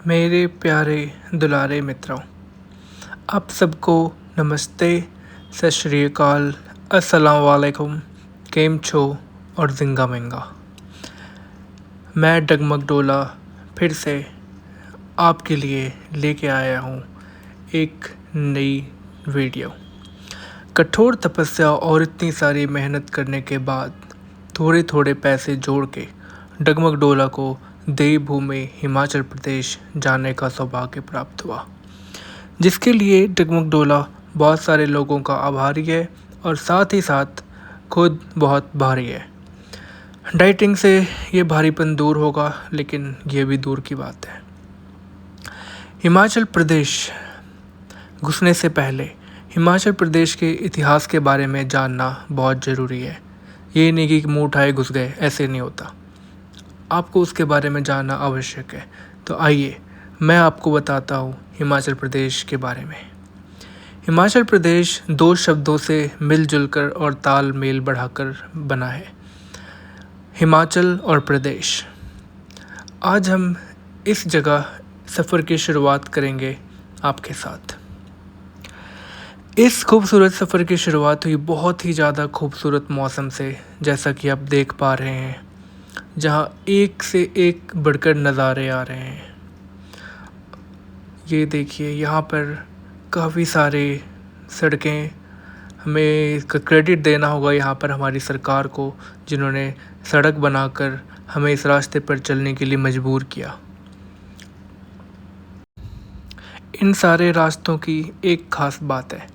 मेरे प्यारे दुलारे मित्रों, आप सबको नमस्ते, सत श्री अकाल, अस्सलाम वालेकुम, केम छो और जिंगा मिंगा। मैं डगमग डोला फिर से आपके लिए लेके आया हूँ एक नई वीडियो। कठोर तपस्या और इतनी सारी मेहनत करने के बाद थोड़े थोड़े पैसे जोड़ के डगमग डोला को देवभूमि हिमाचल प्रदेश जाने का सौभाग्य प्राप्त हुआ, जिसके लिए डगमग डोला बहुत सारे लोगों का आभारी है और साथ ही साथ खुद बहुत भारी है। डाइटिंग से ये भारीपन दूर होगा, लेकिन ये भी दूर की बात है। हिमाचल प्रदेश घुसने से पहले हिमाचल प्रदेश के इतिहास के बारे में जानना बहुत ज़रूरी है। ये नहीं कि मुँह उठाए घुस गए, ऐसे नहीं होता। आपको उसके बारे में जानना आवश्यक है। तो आइए मैं आपको बताता हूँ हिमाचल प्रदेश के बारे में। हिमाचल प्रदेश दो शब्दों से मिलजुल कर और तालमेल बढ़ाकर बना है, हिमाचल और प्रदेश। आज हम इस जगह सफ़र की शुरुआत करेंगे आपके साथ। इस खूबसूरत सफ़र की शुरुआत हुई बहुत ही ज़्यादा खूबसूरत मौसम से, जैसा कि आप देख पा रहे हैं, जहाँ एक से एक बढ़कर नज़ारे आ रहे हैं। ये देखिए, यहाँ पर काफ़ी सारे सड़कें, हमें इसका क्रेडिट देना होगा यहाँ पर हमारी सरकार को, जिन्होंने सड़क बनाकर हमें इस रास्ते पर चलने के लिए मजबूर किया। इन सारे रास्तों की एक ख़ास बात है,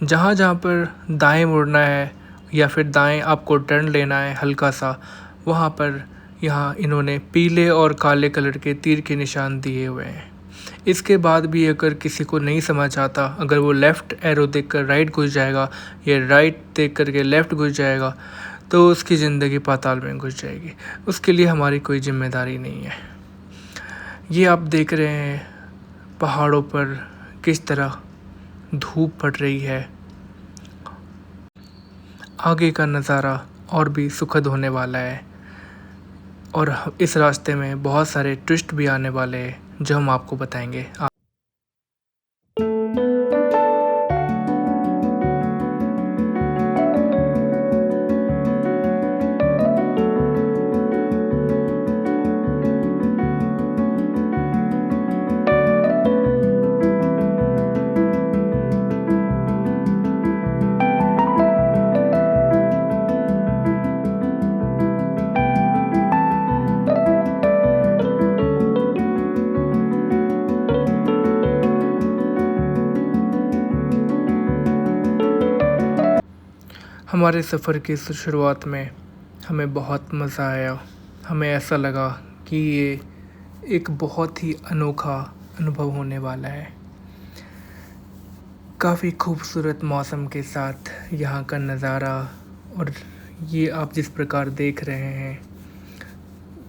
जहाँ जहाँ पर दाएं मुड़ना है या फिर दाएं आपको टर्न लेना है हल्का सा, वहाँ पर यहाँ इन्होंने पीले और काले कलर के तीर के निशान दिए हुए हैं। इसके बाद भी अगर किसी को नहीं समझ आता, अगर वो लेफ़्ट एरो देखकर राइट घुस जाएगा या राइट देख कर के लेफ़्ट घुस जाएगा, तो उसकी ज़िंदगी पाताल में घुस जाएगी। उसके लिए हमारी कोई जिम्मेदारी नहीं है। ये आप देख रहे हैं पहाड़ों पर किस तरह धूप पड़ रही है। आगे का नज़ारा और भी सुखद होने वाला है और इस रास्ते में बहुत सारे ट्विस्ट भी आने वाले हैं, जो हम आपको बताएंगे। हमारे सफ़र की शुरुआत में हमें बहुत मज़ा आया। हमें ऐसा लगा कि ये एक बहुत ही अनोखा अनुभव होने वाला है। काफ़ी खूबसूरत मौसम के साथ यहाँ का नज़ारा, और ये आप जिस प्रकार देख रहे हैं,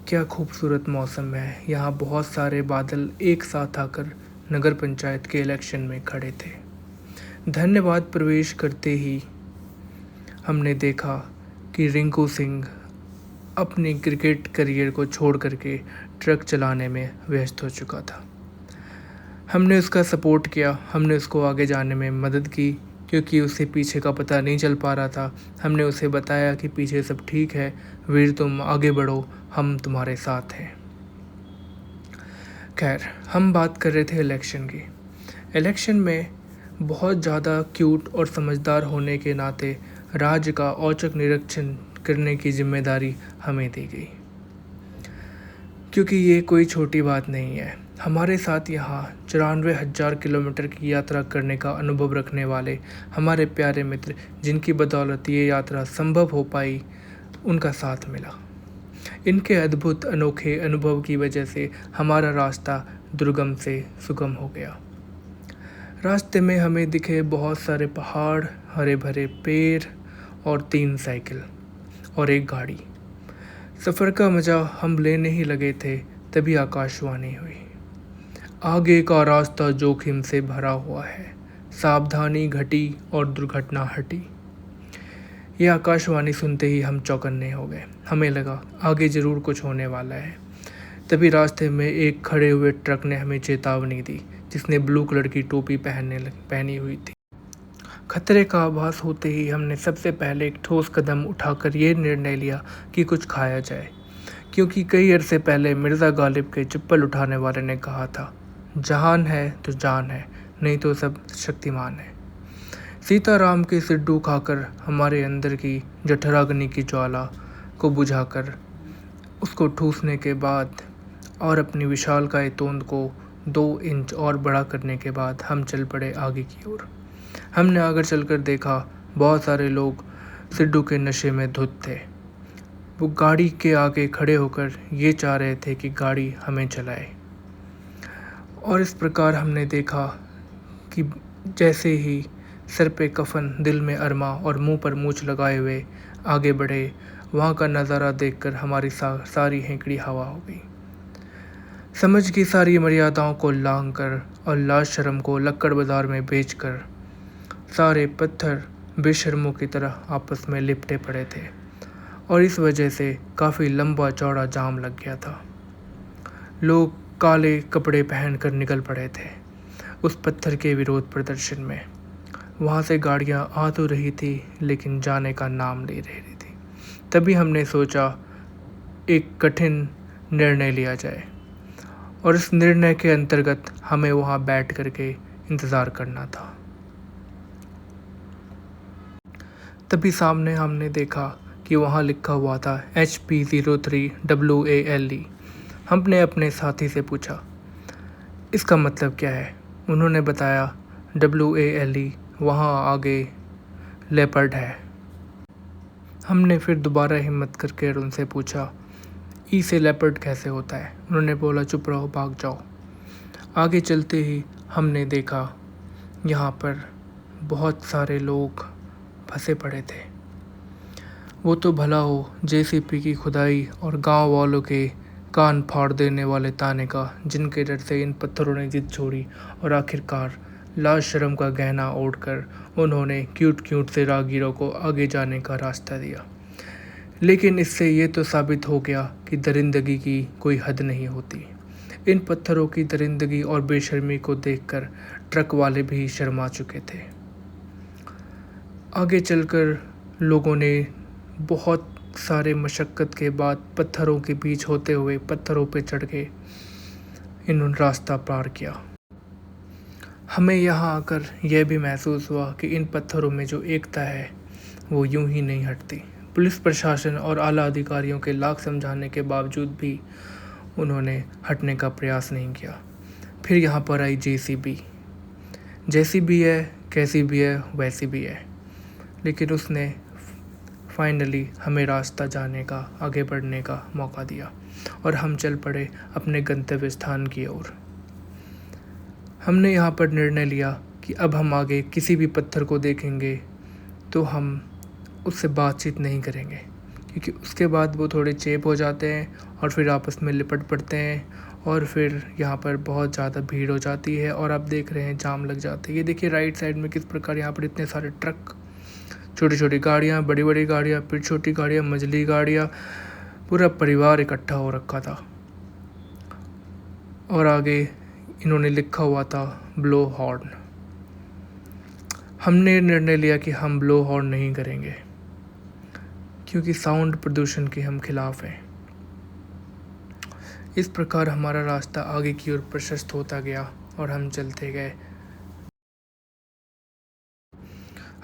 क्या खूबसूरत मौसम है। यहाँ बहुत सारे बादल एक साथ आकर नगर पंचायत के इलेक्शन में खड़े थे। धन्यवाद प्रवेश करते ही हमने देखा कि रिंकू सिंह अपने क्रिकेट करियर को छोड़ करके ट्रक चलाने में व्यस्त हो चुका था। हमने उसका सपोर्ट किया, हमने उसको आगे जाने में मदद की, क्योंकि उसे पीछे का पता नहीं चल पा रहा था। हमने उसे बताया कि पीछे सब ठीक है वीर, तुम आगे बढ़ो, हम तुम्हारे साथ हैं। खैर, हम बात कर रहे थे इलेक्शन की। इलेक्शन में बहुत ज़्यादा क्यूट और समझदार होने के नाते राज्य का औचक निरीक्षण करने की जिम्मेदारी हमें दी गई, क्योंकि ये कोई छोटी बात नहीं है। हमारे साथ यहाँ 94,000 किलोमीटर की यात्रा करने का अनुभव रखने वाले हमारे प्यारे मित्र, जिनकी बदौलत ये यात्रा संभव हो पाई, उनका साथ मिला। इनके अद्भुत अनोखे अनुभव की वजह से हमारा रास्ता दुर्गम से सुगम हो गया। रास्ते में हमें दिखे बहुत सारे पहाड़, हरे भरे पेड़ और 3 साइकिल और एक गाड़ी। सफ़र का मज़ा हम लेने ही लगे थे, तभी आकाशवाणी हुई। आगे का रास्ता जोखिम से भरा हुआ है, सावधानी घटी और दुर्घटना हटी। यह आकाशवाणी सुनते ही हम चौकन्ने हो गए। हमें लगा आगे ज़रूर कुछ होने वाला है। तभी रास्ते में एक खड़े हुए ट्रक ने हमें चेतावनी दी, जिसने ब्लू कलर की टोपी पहनी हुई थी। खतरे का आभास होते ही हमने सबसे पहले एक ठोस कदम उठाकर ये निर्णय लिया कि कुछ खाया जाए, क्योंकि कई अरसे पहले मिर्ज़ा गालिब के चप्पल उठाने वाले ने कहा था, जहान है तो जान है, नहीं तो सब शक्तिमान है। सीताराम के सिड्डू खाकर हमारे अंदर की जठराग्नि की ज्वाला को बुझाकर उसको ठूसने के बाद और अपनी विशालकाय तोंद को 2 इंच और बड़ा करने के बाद हम चल पड़े आगे की ओर। हमने आगे चलकर देखा, बहुत सारे लोग सिड्डू के नशे में धुत थे। वो गाड़ी के आगे खड़े होकर ये चाह रहे थे कि गाड़ी हमें चलाए। और इस प्रकार हमने देखा कि जैसे ही सर पे कफन, दिल में अरमा और मुंह पर मूछ लगाए हुए आगे बढ़े, वहाँ का नज़ारा देखकर हमारी सारी हेंकड़ी हवा हो गई। समझ की सारी मर्यादाओं को लांघ कर और लाज शर्म को लक्कड़ बाजार में बेचकर सारे पत्थर बेशर्मों की तरह आपस में लिपटे पड़े थे, और इस वजह से काफ़ी लंबा चौड़ा जाम लग गया था। लोग काले कपड़े पहनकर निकल पड़े थे उस पत्थर के विरोध प्रदर्शन में। वहाँ से गाड़ियाँ आ तो रही थी, लेकिन जाने का नाम ले रही थी। तभी हमने सोचा एक कठिन निर्णय लिया जाए, और इस निर्णय के अंतर्गत हमें वहाँ बैठ करके इंतज़ार करना था। तभी सामने हमने देखा कि वहाँ लिखा हुआ था HP03WALE। हमने अपने साथी से पूछा, इसका मतलब क्या है? उन्होंने बताया, WALE वहाँ आगे लेपर्ड है। हमने फिर दोबारा हिम्मत करके उनसे पूछा, ई से लेपर्ड कैसे होता है? उन्होंने बोला, चुप रहो, भाग जाओ। आगे चलते ही हमने देखा यहाँ पर बहुत सारे लोग फंसे पड़े थे। वो तो भला हो JCP की खुदाई और गांव वालों के कान फाड़ देने वाले ताने का, जिनके डर से इन पत्थरों ने जिद छोड़ी और आखिरकार लाज शर्म का गहना ओढ़कर उन्होंने क्यूट से राहगीरों को आगे जाने का रास्ता दिया। लेकिन इससे ये तो साबित हो गया कि दरिंदगी की कोई हद नहीं होती। इन पत्थरों की दरिंदगी और बेशर्मी को देखकर ट्रक वाले भी शर्मा चुके थे। आगे चलकर लोगों ने बहुत सारे मशक्क़त के बाद पत्थरों के बीच होते हुए पत्थरों पे चढ़ के इन्होंने रास्ता पार किया। हमें यहाँ आकर यह भी महसूस हुआ कि इन पत्थरों में जो एकता है वो यूं ही नहीं हटती। पुलिस प्रशासन और आला अधिकारियों के लाख समझाने के बावजूद भी उन्होंने हटने का प्रयास नहीं किया। फिर यहाँ पर आई JCB। जैसी भी है, कैसी भी है, वैसी भी है, लेकिन उसने फाइनली हमें रास्ता जाने का, आगे बढ़ने का मौका दिया, और हम चल पड़े अपने गंतव्य स्थान की ओर। हमने यहाँ पर निर्णय लिया कि अब हम आगे किसी भी पत्थर को देखेंगे तो हम उससे बातचीत नहीं करेंगे, क्योंकि उसके बाद वो थोड़े चेप हो जाते हैं और फिर आपस में लिपट पड़ते हैं, और फिर यहाँ पर बहुत ज़्यादा भीड़ हो जाती है और आप देख रहे हैं जाम लग जाते हैं। ये देखिए राइट साइड में किस प्रकार यहाँ पर इतने सारे ट्रक, छोटी छोटी गाड़ियाँ, बड़ी बड़ी गाड़ियाँ, फिर छोटी गाड़ियाँ, मझली गाड़ियाँ, पूरा परिवार इकट्ठा हो रखा था। और आगे इन्होंने लिखा हुआ था ब्लो हॉर्न। हमने निर्णय लिया कि हम ब्लो हॉर्न नहीं करेंगे, क्योंकि साउंड प्रदूषण के हम खिलाफ हैं। इस प्रकार हमारा रास्ता आगे की ओर प्रशस्त होता गया और हम चलते गए।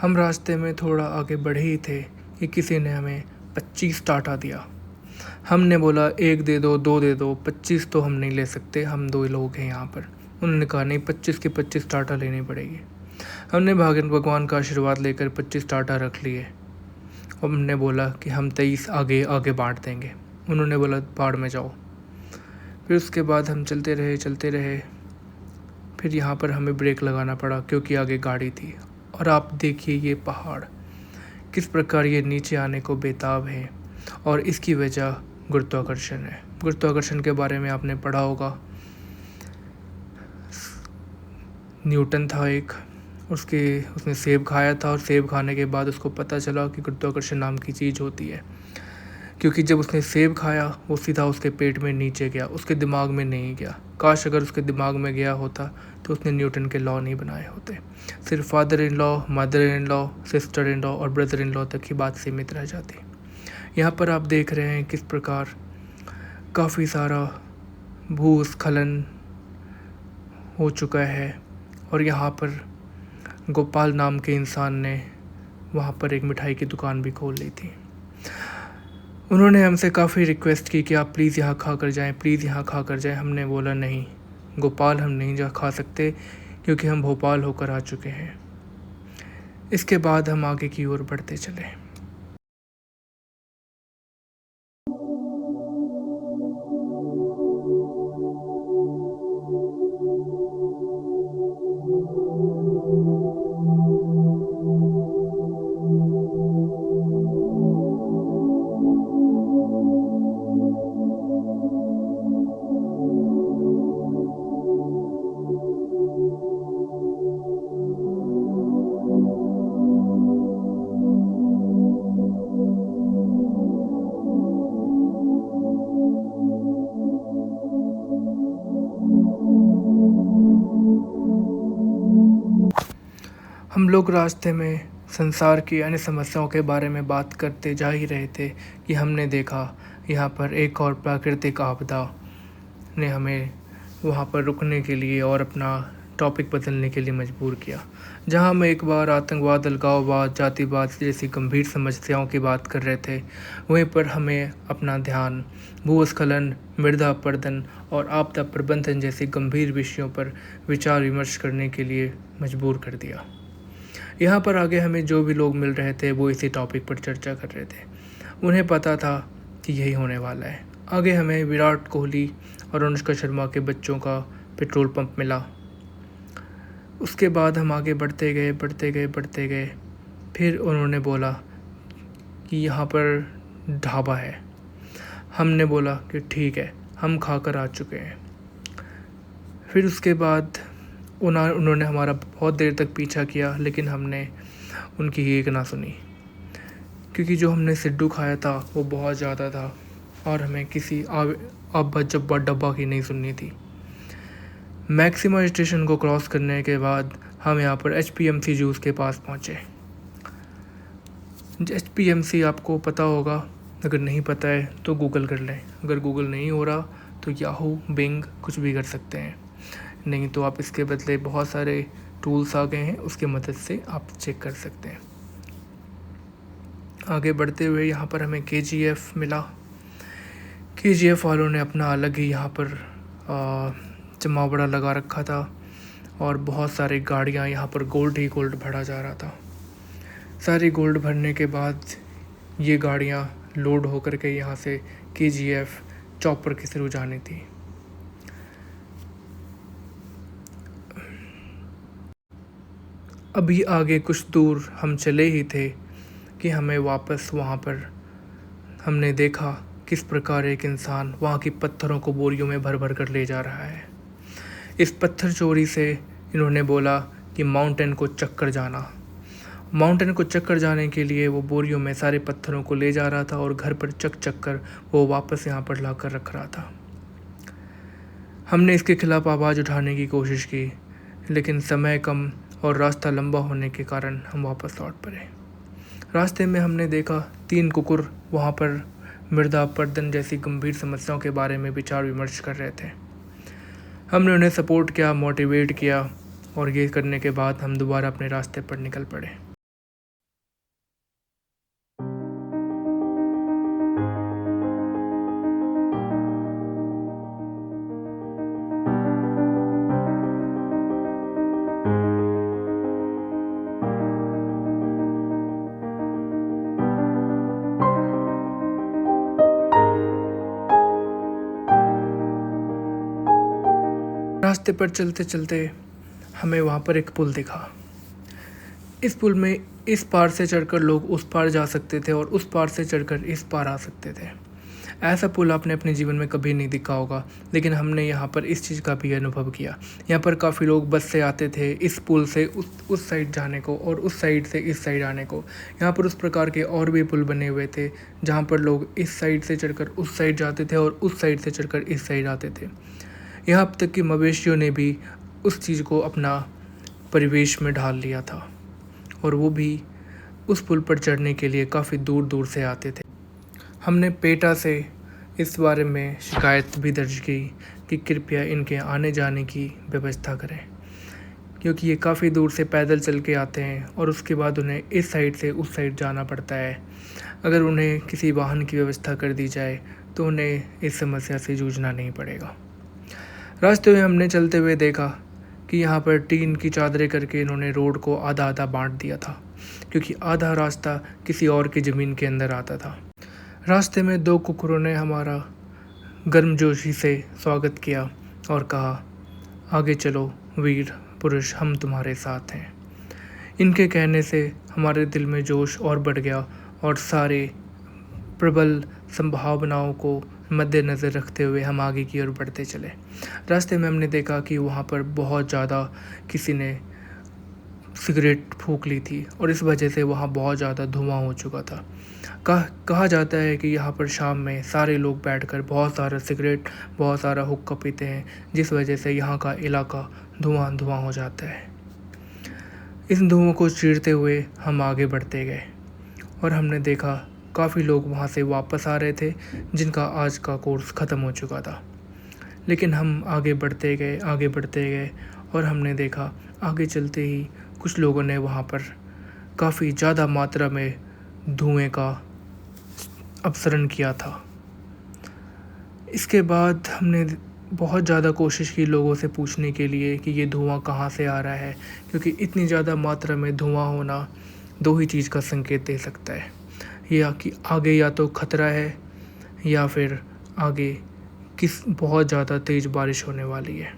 हम रास्ते में थोड़ा आगे बढ़े ही थे कि किसी ने हमें 25 टाटा दिया। हमने बोला, 1 दे दो, 2 दे दो, 25 तो हम नहीं ले सकते, हम 2 लोग हैं यहाँ पर। उन्होंने कहा, नहीं, 25 के 25 टाटा लेनी पड़ेगी। हमने भगवान का आशीर्वाद लेकर 25 टाटा रख लिए और हमने बोला कि हम 23 आगे आगे बांट देंगे। उन्होंने बोला, बाढ़ में जाओ। फिर उसके बाद हम चलते रहे। फिर यहाँ पर हमें ब्रेक लगाना पड़ा क्योंकि आगे गाड़ी थी। और आप देखिए ये पहाड़ किस प्रकार ये नीचे आने को बेताब है, और इसकी वजह गुरुत्वाकर्षण है। गुरुत्वाकर्षण के बारे में आपने पढ़ा होगा। न्यूटन था एक, उसने सेब खाया था और सेब खाने के बाद उसको पता चला कि गुरुत्वाकर्षण नाम की चीज़ होती है। क्योंकि जब उसने सेब खाया वो सीधा उसके पेट में नीचे गया, उसके दिमाग में नहीं गया। काश अगर उसके दिमाग में गया होता तो उसने न्यूटन के लॉ नहीं बनाए होते। सिर्फ father in law, mother in law, sister in law और ब्रदर इन लॉ तक ही बात सीमित रह जाती। यहाँ पर आप देख रहे हैं किस प्रकार काफ़ी सारा भूस्खलन हो चुका है और यहाँ पर गोपाल नाम के इंसान ने वहाँ पर एक मिठाई की दुकान भी खोल ली थी। उन्होंने हमसे काफ़ी रिक्वेस्ट की कि आप प्लीज़ यहाँ खा कर जाएँ, प्लीज़ यहाँ खा कर जाएँ। हमने बोला नहीं, गोपाल हम नहीं जा खा सकते क्योंकि हम भोपाल होकर आ चुके हैं। इसके बाद हम आगे की ओर बढ़ते चले। हम लोग रास्ते में संसार की अन्य समस्याओं के बारे में बात करते जा ही रहे थे कि हमने देखा यहाँ पर एक और प्राकृतिक आपदा ने हमें वहाँ पर रुकने के लिए और अपना टॉपिक बदलने के लिए मजबूर किया। जहाँ हम एक बार आतंकवाद, अलगाववाद, जातिवाद जैसी गंभीर समस्याओं की बात कर रहे थे, वहीं पर हमें अपना ध्यान भूस्खलन, मृदा अपरदन और आपदा प्रबंधन जैसे गंभीर विषयों पर विचार विमर्श करने के लिए मजबूर कर दिया। यहाँ पर आगे हमें जो भी लोग मिल रहे थे वो इसी टॉपिक पर चर्चा कर रहे थे। उन्हें पता था कि यही होने वाला है। आगे हमें विराट कोहली और अनुष्का शर्मा के बच्चों का पेट्रोल पंप मिला। उसके बाद हम आगे बढ़ते गए। फिर उन्होंने बोला कि यहाँ पर ढाबा है। हमने बोला कि ठीक है, हम खाकर आ चुके हैं। फिर उसके बाद उन्होंने हमारा बहुत देर तक पीछा किया, लेकिन हमने उनकी एक ना सुनी, क्योंकि जो हमने सिड्डू खाया था वो बहुत ज़्यादा था और हमें किसी अब्बा जब्बा डब्बा की नहीं सुननी थी। मैक्सिमा स्टेशन को क्रॉस करने के बाद हम यहाँ पर HPMC जूस के पास पहुँचे। HPMC आपको पता होगा, अगर नहीं पता है तो गूगल कर लें। अगर गूगल नहीं हो रहा तो याहू, बिंग कुछ भी कर सकते हैं। नहीं तो आप इसके बदले बहुत सारे टूल्स आ गए हैं, उसके मदद से आप चेक कर सकते हैं। आगे बढ़ते हुए यहाँ पर हमें KGF मिला। KGF वालों ने अपना अलग ही यहाँ पर जमावड़ा लगा रखा था और बहुत सारी गाड़ियाँ यहाँ पर गोल्ड ही गोल्ड भरा जा रहा था। सारी गोल्ड भरने के बाद ये गाड़ियाँ लोड होकर के यहाँ से KGF चॉपर के थ्रू जानी थी। अभी आगे कुछ दूर हम चले ही थे कि हमें वापस वहाँ पर हमने देखा किस प्रकार एक इंसान वहाँ की पत्थरों को बोरियों में भर भर कर ले जा रहा है। इस पत्थर चोरी से इन्होंने बोला कि माउंटेन को चक्कर जाने के लिए वो बोरियों में सारे पत्थरों को ले जा रहा था और घर पर चक कर वो वापस यहाँ पर ला कर रख रहा था। हमने इसके खिलाफ़ आवाज़ उठाने की कोशिश की, लेकिन समय कम और रास्ता लंबा होने के कारण हम वापस लौट पड़े। रास्ते में हमने देखा 3 कुकुर वहाँ पर मृदा अपरदन जैसी गंभीर समस्याओं के बारे में विचार विमर्श कर रहे थे। हमने उन्हें सपोर्ट किया, मोटिवेट किया और ये करने के बाद हम दोबारा अपने रास्ते पर निकल पड़े। रास्ते पर चलते चलते हमें वहाँ पर एक पुल दिखा। इस पुल में इस पार से चढ़कर लोग उस पार जा सकते थे और उस पार से चढ़कर इस पार आ सकते थे। ऐसा पुल आपने अपने जीवन में कभी नहीं देखा होगा, लेकिन हमने यहाँ पर इस चीज़ का भी अनुभव किया। यहाँ पर काफ़ी लोग बस से आते थे इस पुल से उस साइड जाने को और उस साइड से इस साइड आने को। यहाँ पर उस प्रकार के और भी पुल बने हुए थे जहाँ पर लोग इस साइड से चढ़कर उस साइड जाते थे और उस साइड से चढ़कर इस साइड आते थे। यहाँ तक कि मवेशियों ने भी उस चीज़ को अपना परिवेश में ढाल लिया था और वो भी उस पुल पर चढ़ने के लिए काफ़ी दूर दूर से आते थे। हमने पेटा से इस बारे में शिकायत भी दर्ज की कि कृपया इनके आने जाने की व्यवस्था करें, क्योंकि ये काफ़ी दूर से पैदल चल के आते हैं और उसके बाद उन्हें इस साइड से उस साइड जाना पड़ता है। अगर उन्हें किसी वाहन की व्यवस्था कर दी जाए तो उन्हें इस समस्या से जूझना नहीं पड़ेगा। रास्ते में हमने चलते हुए देखा कि यहाँ पर टीन की चादरें करके इन्होंने रोड को आधा आधा बांट दिया था, क्योंकि आधा रास्ता किसी और की ज़मीन के अंदर आता था। रास्ते में 2 कुकुरों ने हमारा गर्मजोशी से स्वागत किया और कहा, आगे चलो वीर पुरुष, हम तुम्हारे साथ हैं। इनके कहने से हमारे दिल में जोश और बढ़ गया और सारे प्रबल संभावनाओं को मद्देनज़र रखते हुए हम आगे की ओर बढ़ते चले। रास्ते में हमने देखा कि वहाँ पर बहुत ज़्यादा किसी ने सिगरेट फूंक ली थी और इस वजह से वहाँ बहुत ज़्यादा धुआं हो चुका था। कहा जाता है कि यहाँ पर शाम में सारे लोग बैठकर बहुत सारा सिगरेट, बहुत सारा हुक्का पीते हैं, जिस वजह से यहाँ का इलाका धुआं धुआं हो जाता है। इस धुआं को चीरते हुए हम आगे बढ़ते गए और हमने देखा काफ़ी लोग वहाँ से वापस आ रहे थे जिनका आज का कोर्स ख़त्म हो चुका था। लेकिन हम आगे बढ़ते गए और हमने देखा आगे चलते ही कुछ लोगों ने वहाँ पर काफ़ी ज़्यादा मात्रा में धुएं का अपसरण किया था। इसके बाद हमने बहुत ज़्यादा कोशिश की लोगों से पूछने के लिए कि ये धुआं कहाँ से आ रहा है, क्योंकि इतनी ज़्यादा मात्रा में धुआं होना 2 ही चीज़ का संकेत दे सकता है, या कि आगे या तो खतरा है या फिर आगे बहुत ज़्यादा तेज़ बारिश होने वाली है।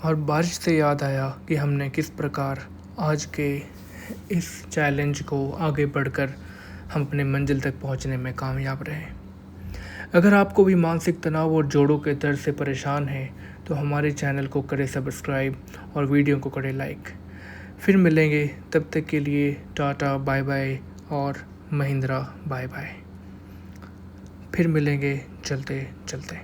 और बारिश से याद आया कि हमने किस प्रकार आज के इस चैलेंज को आगे बढ़कर हम अपने मंजिल तक पहुंचने में कामयाब रहे। अगर आपको भी मानसिक तनाव और जोड़ों के दर्द से परेशान हैं तो हमारे चैनल को करें सब्सक्राइब और वीडियो को करें लाइक। फिर मिलेंगे, तब तक के लिए टाटा बाय बाय और महिंद्रा बाय बाय। फिर मिलेंगे चलते चलते।